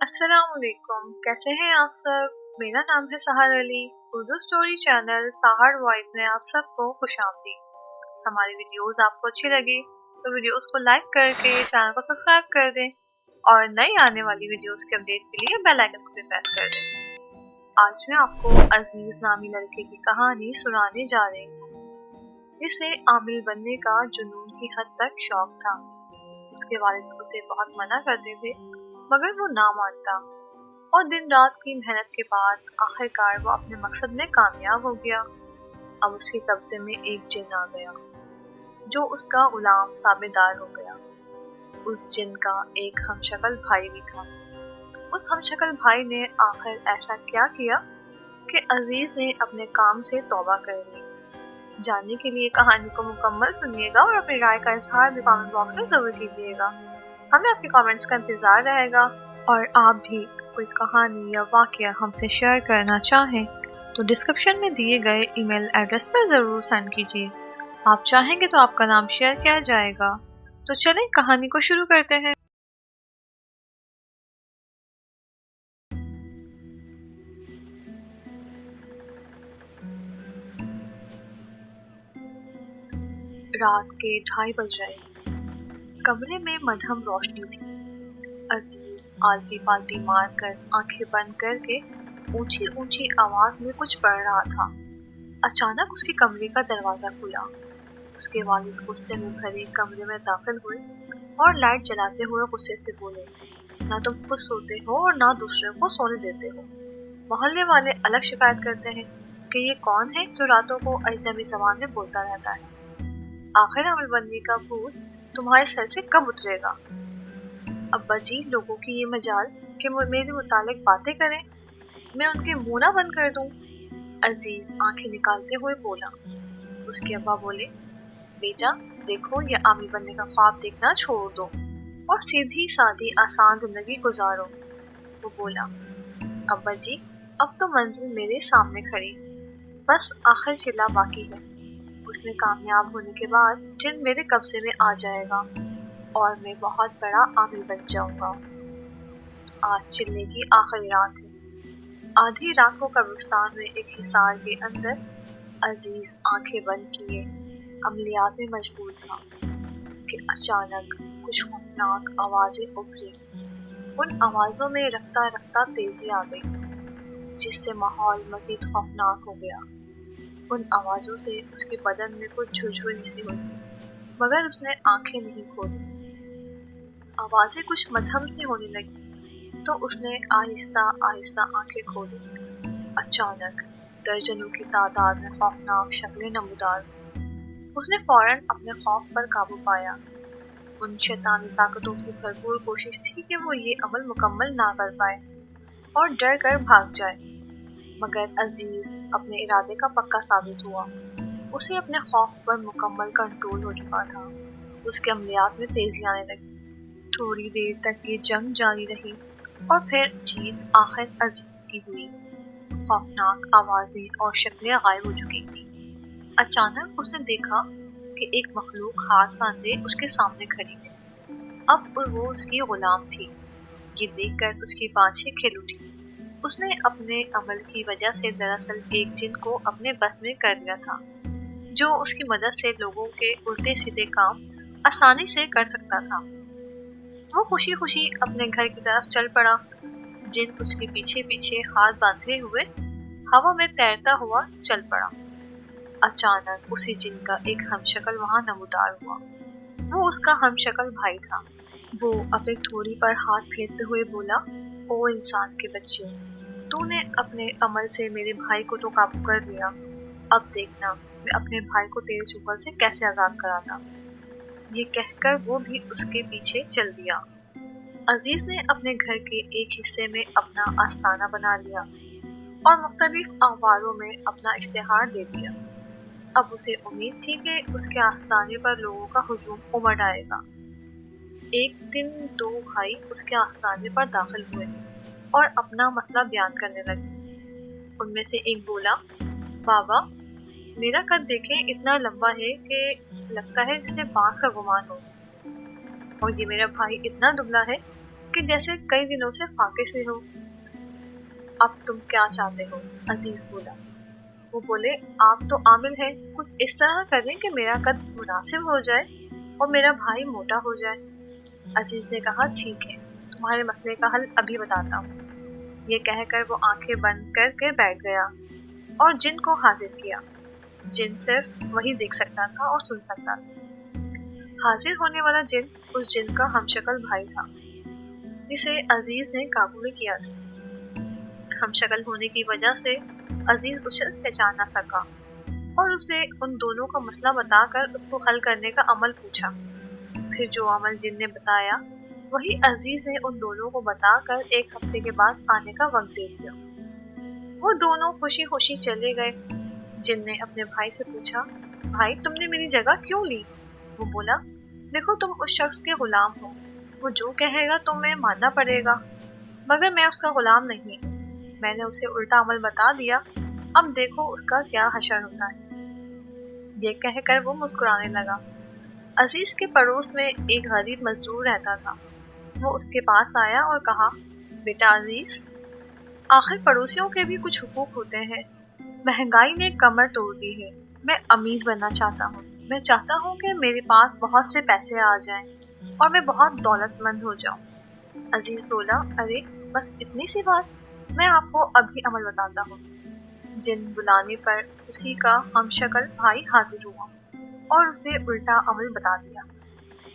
अस्सलाम वालेकुम, कैसे हैं आप सब। मेरा नाम है सहार अली। उर्दू स्टोरी चैनल सहार वॉइस में आप सबको खुशामदीद। हमारी वीडियोस आपको अच्छी लगी तो वीडियोस को लाइक करके चैनल को सब्सक्राइब कर दें और नई आने वाली वीडियोस के अपडेट के लिए बेल आइकन को भी प्रेस कर दें। आज मैं आपको अजीज नामी लड़के की कहानी सुनाने जा रही हूँ। इसे आमिल बनने का जुनून की हद तक शौक था। उसके वालिद उसे बहुत मना करते थे मगर वो ना मानता और दिन रात की मेहनत के बाद आखिरकार वो अपने मकसद में कामयाब हो गया। अब उसके कब्जे में एक जिन आ गया जो उसका गुलाम ताबेदार हो गया। उस जिन का एक हमशक्ल भाई भी था। उस हमशक्ल भाई ने आखिर ऐसा क्या किया कि अजीज ने अपने काम से तौबा कर ली। जानने के लिए कहानी को मुकम्मल सुनिएगा और अपनी राय का इजहार भी कमेंट बॉक्स में जरूर कीजिएगा। हमें आपके कमेंट्स का इंतजार रहेगा और आप भी कोई कहानी या वाकया हमसे शेयर करना चाहें तो डिस्क्रिप्शन में दिए गए ईमेल एड्रेस पर ज़रूर सेंड कीजिए। आप चाहेंगे तो आपका नाम शेयर किया जाएगा। तो चलें कहानी को शुरू करते हैं। रात के 2:30 बज रहे। कमरे में मध्यम रोशनी थी। अजीज आलती पालती मार कर आंखें बंद करके ऊंची ऊंची आवाज में कुछ पढ़ रहा था। अचानक उसके कमरे का दरवाजा खुला। उसके वालिद गुस्से में भरे कमरे में दाखिल हुए और लाइट जलाते हुए गुस्से से बोले, ना तुम खुद सोते हो और ना दूसरों को सोने देते हो। मोहल्ले वाले अलग शिकायत करते हैं कि ये कौन है जो रातों को अजनबी ज़बान में बोलता रहता है। आखिर अमल बनने का भूत तुम्हारे सर से कब उतरेगा। अब्बा जी, लोगों की ये मजाल कि मेरे मुतालिक बातें करें, मैं उनके मुंह ना बंद कर दूं। अजीज आंखें निकालते हुए बोला। उसके अब्बा बोले, बेटा देखो, ये आमिल बनने का ख्वाब देखना छोड़ दो और सीधी सादी आसान जिंदगी गुजारो। वो बोला, अब्बा जी अब तो मंजिल मेरे सामने खड़ी, बस आखिर चिल्ला बाकी है। उसमें कामयाब होने के बाद जिन मेरे कब्जे में आ जाएगा और मैं बहुत बड़ा आमिल बन जाऊंगा। आज चिल्ले की आखिरी रात है। आधी रात को कब्रिस्तान में एक हिसार के अंदर अजीज आंखें बंद किए अमलियात में मशगूल था कि अचानक कुछ खौफनाक आवाजें उभरी। उन आवाजों में रफ्ता रफ्ता तेजी आ गई जिससे माहौल मजीद खौफनाक हो गया। उन आवाजों से उसके बदन में कुछ झुरझुरी सी हुई मगर उसने आंखें नहीं खोली। आवाजें कुछ मध्यम सी होने लगी तो उसने आहिस्ता आहिस्ता आंखें खोली। अचानक दर्जनों की तादाद में खौफनाक शक्लें नमूदार। उसने फौरन अपने खौफ पर काबू पाया। उन शैतानी ताकतों की भरपूर कोशिश थी कि वो ये अमल मुकम्मल ना कर पाए और डर कर भाग जाए, मगर अजीज अपने इरादे का पक्का साबित हुआ। उसे अपने खौफ पर मुकम्मल कंट्रोल हो चुका था। उसके अमलियात में तेजी आने लगी। थोड़ी देर तक ये जंग जारी रही और फिर जीत आखिर अजीज की हुई। खौफनाक आवाजें और शक्लें गायब हो चुकी थी। अचानक उसने देखा कि एक मखलूक हाथ बांधे उसके सामने खड़ी है। अब वो उसकी गुलाम थी। ये देखकर उसकी बाँछें खिल उठी। उसने अपने अमल की वजह से दरअसल एक जिन को अपने बस में कर लिया था जो उसकी मदद से लोगों के उल्टे सीधे काम आसानी से कर सकता था। वो खुशी खुशी अपने घर की तरफ चल पड़ा। जिन उसके पीछे पीछे हाथ बांधे हुए हवा में तैरता हुआ चल पड़ा। अचानक उसी जिन का एक हमशक्ल वहां नमूदार हुआ। वो उसका हमशक्ल भाई था। वो अपने थोड़ी पर हाथ फेरते हुए बोला, ओ इंसान के बच्चे, तूने अपने अमल से मेरे भाई को तो काबू कर लिया। अब देखना मैं अपने भाई को तेरे चुंगल से कैसे आजाद कराता। ये कहकर वो भी उसके पीछे चल दिया। अजीज ने अपने घर के एक हिस्से में अपना आस्थाना बना लिया और मुख्तलिफ अखबारों में अपना इश्तिहार दे दिया। अब उसे उम्मीद थी कि उसके आस्थाने पर लोगों का हुजूम उमड़ आएगा। एक दिन दो भाई उसके आस्थाने पर दाखिल हुए और अपना मसला बयान करने लगे। उनमें से एक बोला, बाबा मेरा कद देखें, इतना लंबा है कि लगता है जैसे बांस का गुमान हो, और ये मेरा भाई इतना दुबला है कि जैसे कई दिनों से फाके से हो। अब तुम क्या चाहते हो? अजीज बोला। वो बोले, आप तो आमिल हैं, कुछ इस तरह करें कि मेरा कद मुनासिब हो जाए और मेरा भाई मोटा हो जाए। अजीज ने कहा, ठीक है, तुम्हारे मसले का हल अभी बताता हूँ। ये कहकर वो आंखें बंद करके बैठ गया और जिन को हाजिर किया। जिन सिर्फ वही देख सकता था और सुन सकता था। हाजिर होने वाला जिन उस जिन का हमशक्ल भाई था जिसे अजीज ने काबू में किया था। हमशक्ल होने की वजह से अजीज उसे पहचान न सका और उसे उन दोनों का मसला बताकर उसको हल करने का अमल पूछा। फिर जो अमल जिन ने बताया वही अजीज ने उन दोनों को बताकर 1 हफ्ते के बाद आने का वक्त दे दिया। वो दोनों खुशी खुशी चले गए। जिन ने अपने भाई से पूछा, भाई तुमने मेरी जगह क्यों ली? वो बोला, देखो तुम उस शख्स के गुलाम हो, वो जो कहेगा तुम्हें मानना पड़ेगा, मगर मैं उसका गुलाम नहीं। मैंने उसे उल्टा अमल बता दिया, अब देखो उसका क्या हशर होता है। ये कहकर वो मुस्कुराने लगा। अजीज के पड़ोस में एक गरीब मजदूर रहता था। वो उसके पास आया और कहा, बेटा अजीज, आखिर पड़ोसियों के भी कुछ हुकूक होते हैं। महंगाई ने कमर तोड़ दी है। मैं अमीर बनना चाहता हूँ। मैं चाहता हूँ कि मेरे पास बहुत से पैसे आ जाएं और मैं बहुत दौलतमंद हो जाऊँ। अजीज बोला, अरे बस इतनी सी बात, मैं आपको अभी अमल बताता हूँ। जिन बुलाने पर उसी का हमशक्ल भाई हाजिर हुआ और उसे उल्टा अमल बता दिया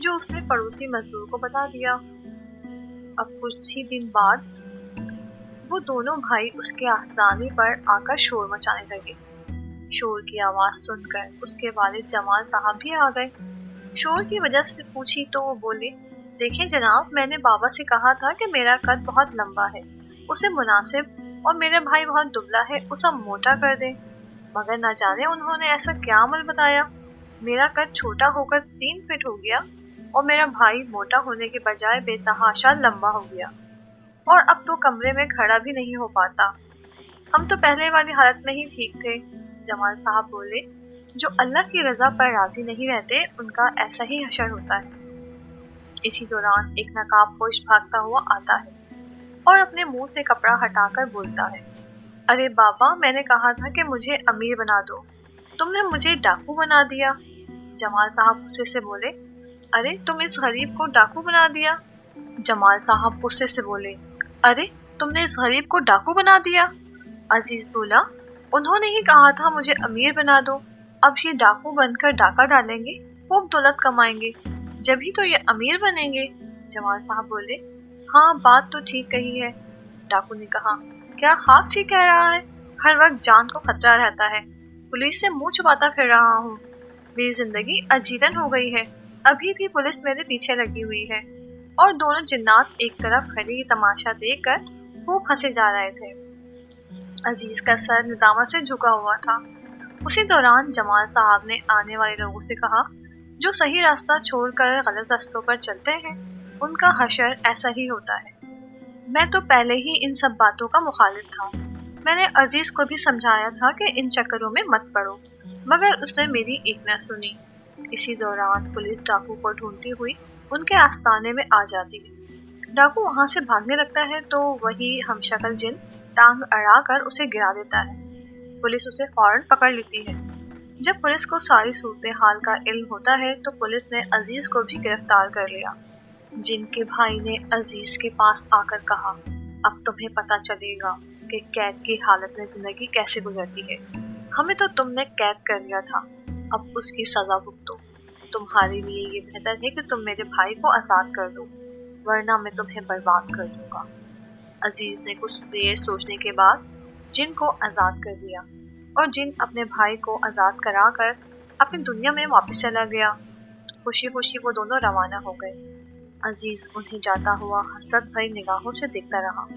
जो उसने पड़ोसी मजदूर को बता दिया। अब कुछ ही दिन बाद वो दोनों भाई उसके आस्ताने पर आकर शोर मचाने लगे। शोर की आवाज सुनकर उसके वालिद जमाल साहब भी आ गए। शोर की वजह से पूछी तो वो बोले, देखें जनाब, मैंने बाबा से कहा था कि मेरा कद बहुत लंबा है, उसे मुनासिब, और मेरा भाई बहुत दुबला है, उसे मोटा कर दे। मगर न जाने उन्होंने ऐसा क्या अमल बताया, मेरा कद छोटा होकर 3 फीट हो गया और मेरा भाई मोटा होने के बजाय बेतहाशा लंबा हो गया और अब तो कमरे में खड़ा भी नहीं हो पाता। हम तो पहले वाली हालत में ही ठीक थे। जमाल साहब बोले, जो अल्लाह की रजा पर राजी नहीं रहते उनका ऐसा ही हशर होता है। इसी दौरान एक नकाबपोश भागता हुआ आता है और अपने मुंह से कपड़ा हटाकर बोलता है, अरे बाबा, मैंने कहा था कि मुझे अमीर बना दो, तुमने मुझे डाकू बना दिया। जमाल साहब गुस्से से बोले, अरे तुम इस गरीब को डाकू बना दिया? जमाल साहब गुस्से से बोले, अरे तुमने इस गरीब को डाकू बना दिया? अजीज बोला, उन्होंने ही कहा था मुझे अमीर बना दो, अब ये डाकू बनकर डाका डालेंगे, खूब दौलत कमाएंगे, जब ही तो ये अमीर बनेंगे। जमाल साहब बोले, हाँ बात तो ठीक कही है। डाकू ने कहा, क्या खाक ठीक कह रहा है, हर वक्त जान को खतरा रहता है, पुलिस से मुंह छुपाता फिर रहा हूँ, मेरी जिंदगी अजीरन हो गई है, अभी भी पुलिस मेरे पीछे लगी हुई है। और दोनों जिन्नात एक तरफ खड़े तमाशा देखकर खूब हंसे जा रहे थे। अजीज का सर निदामत से झुका हुआ था। उसी दौरान जमाल साहब ने आने वाले लोगों से कहा, जो सही रास्ता छोड़कर गलत रास्तों पर चलते हैं उनका हशर ऐसा ही होता है। मैं तो पहले ही इन सब बातों का मुखालिफ था। मैंने अजीज को भी समझाया था कि इन चक्करों में मत पड़ो, मगर उसने मेरी एक न सुनी। इसी दौरान पुलिस डाकू को ढूंढती हुई उनके आस्ताने में आ जाती है। डाकू वहां से भागने लगता है तो वही हमशक्ल जिन टांग अड़ा कर उसे गिरा देता है। पुलिस उसे फौरन पकड़ लेती है। जब पुलिस को सारी सूरत हाल का इल्म होता है तो पुलिस ने अजीज को भी गिरफ्तार कर लिया। जिनके भाई ने अजीज के पास आकर कहा, अब तुम्हें पता चलेगा कि कैद की हालत में जिंदगी कैसे गुजरती है। हमें तो तुमने कैद कर लिया था, अब उसकी सजा भुगतो। तुम्हारे लिए ये बेहतर है कि तुम मेरे भाई को आजाद कर दो, वरना मैं तुम्हें बर्बाद कर दूंगा। अजीज ने कुछ देर सोचने के बाद जिन को आजाद कर दिया और जिन अपने भाई को आजाद कराकर अपनी दुनिया में वापस चला गया। खुशी खुशी वो दोनों रवाना हो गए। अजीज उन्हें जाता हुआ हसरत भरी निगाहों से देखता रहा।